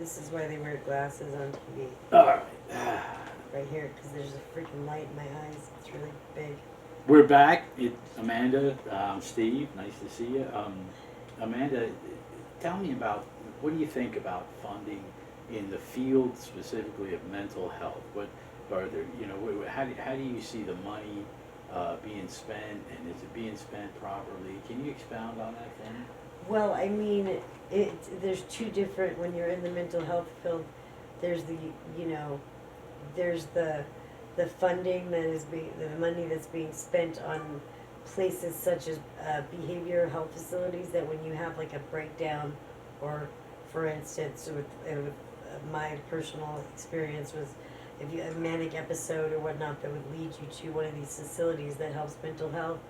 This is why they wear glasses on TV. All right. Right here, because there's a freaking light in my eyes. It's really big. We're back. Amanda, Steve, nice to see you. Amanda, tell me about, what do you think about funding in the field specifically of mental health? What are there, how do you see the money being spent, and is it being spent properly? Can you expound on that for me? Well, I mean, there's two different, when you're in the mental health field, there's there's the funding that is the money that's being spent on places such as behavioral health facilities, that when you have like a breakdown, or for instance, with my personal experience was, if you have a manic episode or whatnot that would lead you to one of these facilities that helps mental health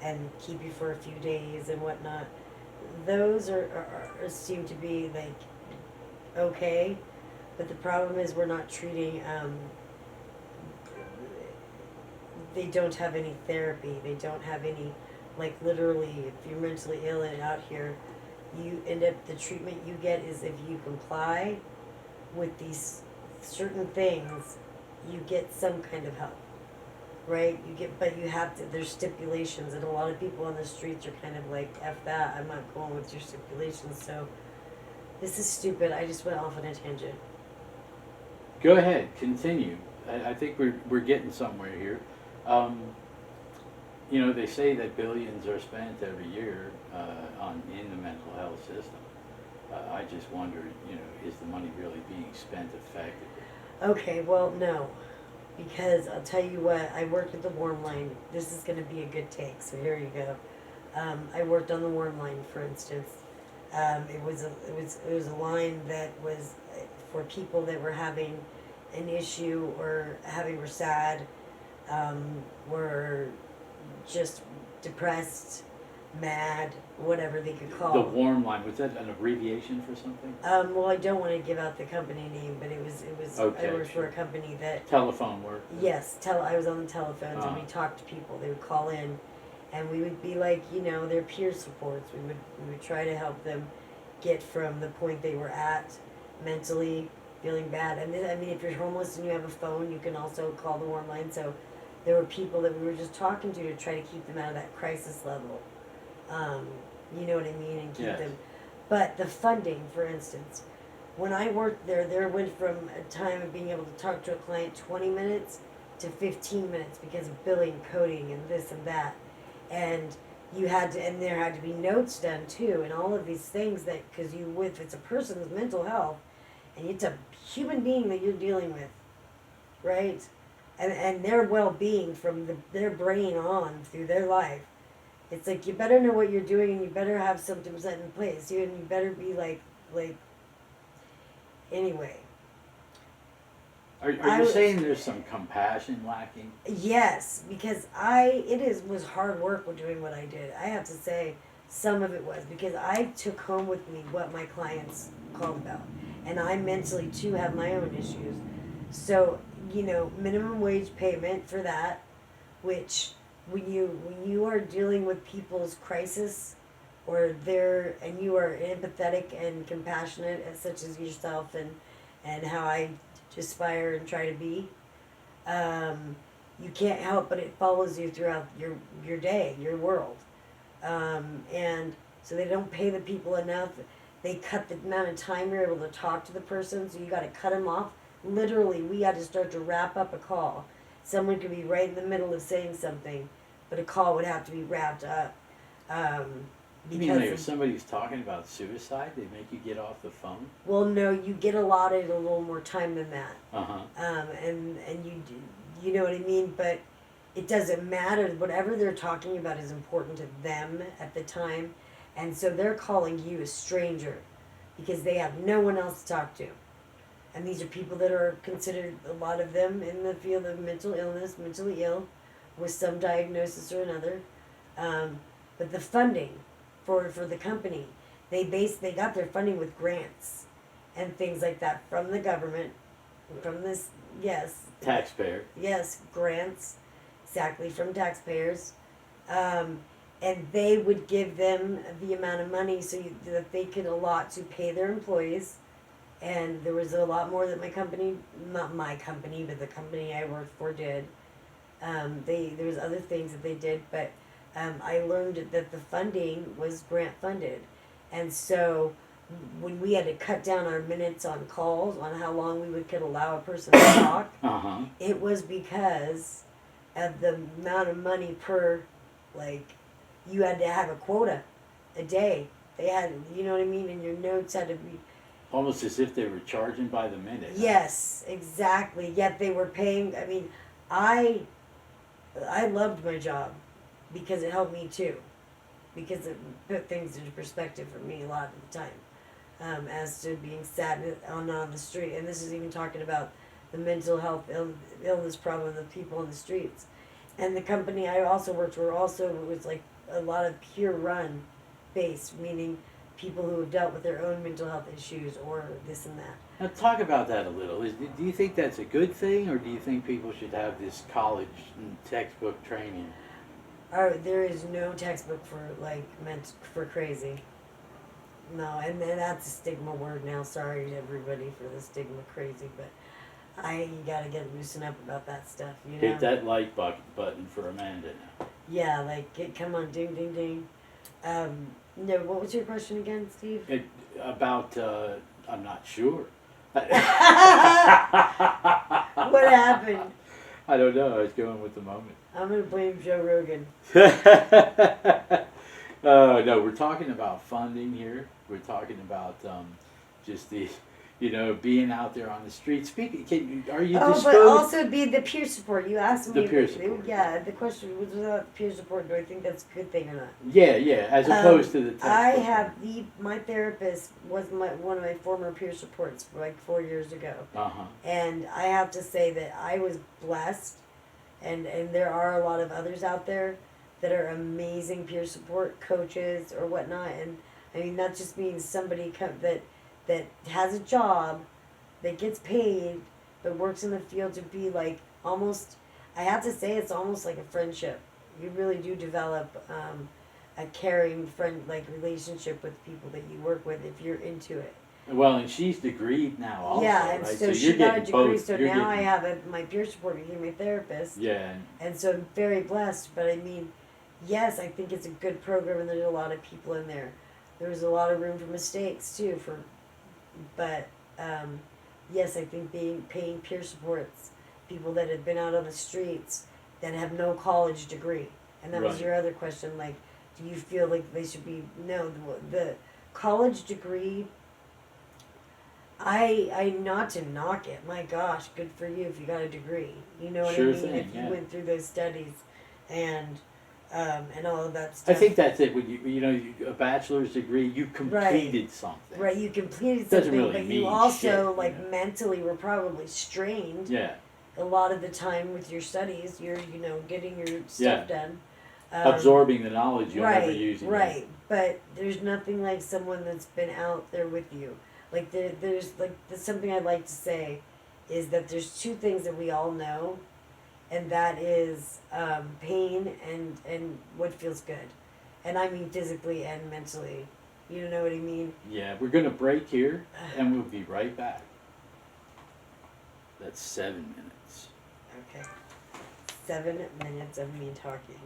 and keep you for a few days and whatnot, those are seem to be like okay, but the problem is we're not treating they don't have any therapy, they don't have any, like, literally, if you're mentally ill and out here, you end up, the treatment you get is if you comply with these certain things, you get some kind of help, right? But you have to, there's stipulations, and a lot of people on the streets are kind of like, F that, I'm not going with your stipulations. So this is stupid. I just went off on a tangent. Go ahead, continue. I think we're getting somewhere here. They say that billions are spent every year in the mental health system. I just wonder, is the money really being spent effectively? Okay, well, no. Because I'll tell you what, I worked at the warm line. This is going to be a good take, so here you go. I worked on the warm line, for instance. It was a line that was for people that were having an issue, or were sad, were just depressed, mad, whatever they could call The it. warm line, was that an abbreviation for something? Well, I don't want to give out the company name, but it was. Okay, I worked sure. for a company that. Telephone work? Yes, I was on the telephones, and we Uh-huh. talked to people. They would call in, and we would be like, their peer supports. We would try to help them get from the point they were at mentally, feeling bad. And then, I mean, if you're homeless and you have a phone, you can also call the warm line. So there were people that we were just talking to try to keep them out of that crisis level. You know what I mean, and keep Yes. them. But the funding, for instance, when I worked there went from a time of being able to talk to a client 20 minutes to 15 minutes because of billing, coding, and this and that. And there had to be notes done too, and all of these things that, because if it's a person's mental health, and it's a human being that you're dealing with, right? And their well-being from their brain on through their life. It's like, you better know what you're doing, and you better have something set in place. You better be like, anyway. Are you saying there's some compassion lacking? Yes, because was hard work with doing what I did. I have to say, some of it was, because I took home with me what my clients called about. And I mentally, too, have my own issues. So, minimum wage payment for that, which when you are dealing with people's crisis, and you are empathetic and compassionate, such as yourself and how I aspire and try to be, you can't help but it follows you throughout your day, your world. And so they don't pay the people enough. They cut the amount of time you're able to talk to the person, so you got to cut them off. Literally, we had to start to wrap up a call. Someone could be right in the middle of saying something, but a call would have to be wrapped up. You mean like if somebody's talking about suicide, they make you get off the phone? Well, no, you get allotted a little more time than that. Uh-huh. And you know what I mean? But it doesn't matter. Whatever they're talking about is important to them at the time. And so they're calling you a stranger because they have no one else to talk to. And these are people that are considered, a lot of them, in the field of mental illness, mentally ill, with some diagnosis or another. But the funding for the company, they got their funding with grants and things like that from the government, from this, yes. Taxpayer. Yes, grants, exactly, from taxpayers. And they would give them the amount of money that they could allot to pay their employees and there was a lot more that my company, not my company, but the company I worked for did. There was other things that they did, but I learned that the funding was grant funded, and so when we had to cut down our minutes on calls on how long could allow a person to talk, it was because of the amount of money per, like, you had to have a quota a day. They had, you know what I mean, and your notes had to be. Almost as if they were charging by the minute. Yes, exactly. Yet they were paying. I mean, I loved my job because it helped me too, because it put things into perspective for me a lot of the time, as to being sad on the street. And this is even talking about the mental health illness problem of the people in the streets. And the company I also worked for was like a lot of pure run based, meaning people who have dealt with their own mental health issues or this and that. Now talk about that a little. Do you think that's a good thing, or do you think people should have this college and textbook training? There is no textbook for meant for crazy. No, and then that's a stigma word now. Sorry to everybody for the stigma crazy, but you gotta loosen up about that stuff. You know. Hit that like button for Amanda now. Yeah, come on, ding, ding, ding. No, what was your question again, Steve? About, I'm not sure. What happened? I don't know. I was going with the moment. I'm going to blame Joe Rogan. No, we're talking about funding here. We're talking about just the, being out there on the street. Are you disposed? But also be the peer support. You asked me. The peer support. Yeah, the question was about peer support. Do I think that's a good thing or not? Yeah, as opposed to the textbook. I have my therapist was one of my former peer supports like 4 years ago. And I have to say that I was blessed, and there are a lot of others out there that are amazing peer support coaches or whatnot. And I mean, that just means somebody that has a job, that gets paid, but works in the field to be like almost, I have to say, it's almost like a friendship. You really do develop a caring relationship with people that you work with if you're into it. Well, and she's degreed now also, yeah, and right? so she got a degree, so now I have my peer support became my therapist. Yeah. And so I'm very blessed, but I mean, yes, I think it's a good program, and there's a lot of people in there. There's a lot of room for mistakes too, but yes, I think paying peer supports, people that have been out on the streets that have no college degree, and that was your other question. Do you feel like they should be? No, the college degree. I not to knock it. My gosh, good for you if you got a degree. You know what I mean? Thing, if you went through those studies, and all of that stuff. I think that's it. When a bachelor's degree, you completed something. Right, you completed something, really but mean you also shit, mentally were probably strained. Yeah. A lot of the time with your studies, you're getting your stuff done. Absorbing the knowledge you'll never use again. Right, but there's nothing like someone that's been out there with you. There's something I'd like to say is that there's two things that we all know, and that is pain and what feels good. And I mean physically and mentally. You know what I mean? Yeah, we're going to break here, and we'll be right back. That's 7 minutes. Okay. 7 minutes of me talking.